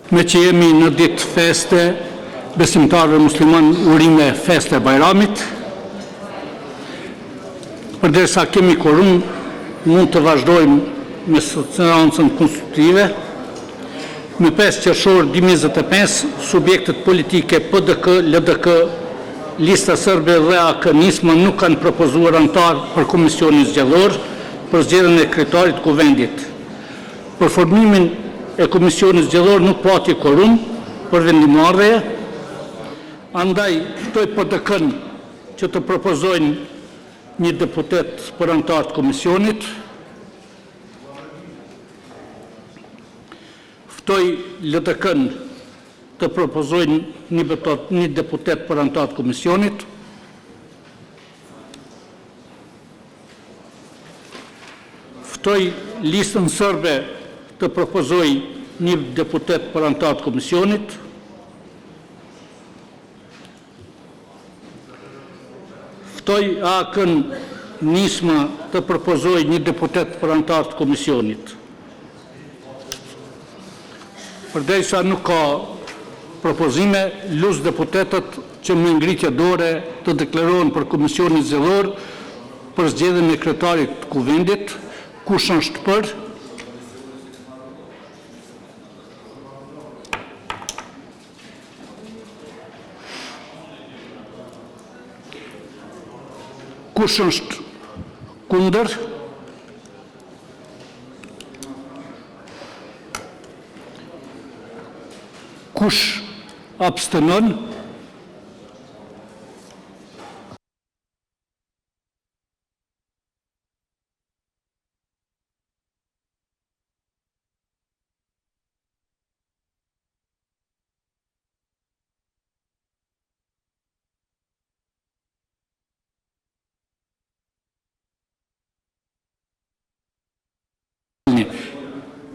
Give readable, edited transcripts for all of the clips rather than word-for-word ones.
Me që jemi në ditë feste, besimtarëve musliman urime feste Bajramit, përderisa kemi quorum, mund të vazhdojmë me seancën konstitutive. Me 5 qershor 2025, subjektet politike PDK, LDK, Lista Serbe dhe AK-Nisma nuk kanë propozuar antar për komisionin zgjedhor për zgjedhjen e kryetarit të kuvendit. Për formimin e komisionit zgjedhor nuk pati quorum për vendimarrje, andaj ftoj PDK-n që të propozojnë një deputet për antar të komisionit, ftoj LDK-n të propozojnë një deputet për antar të komisionit, ftoj Listën Serbe të propozoj një deputet për antar të komisionit, ftoj AK-n Nisma të propozoj një deputet për antar të komisionit. Përderisa nuk ka propozime, lus deputetët që me ngritje dore të deklarohen për komisionin zgjedhor për zgjedhjen e kryetarit të kuvendit. Kush është për? Kush është kundër? Kush abstenon?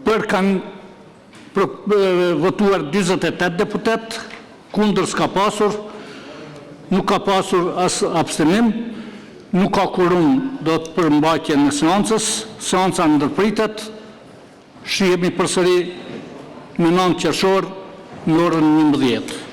Për kanë votuar 28 deputet, kundër s'ka pasur, nuk ka pasur as abstenim, nuk ka quorum do të përmbajtje në seancës, seanca ndërpritet, shihemi përsëri në 9 qershor në orën 11.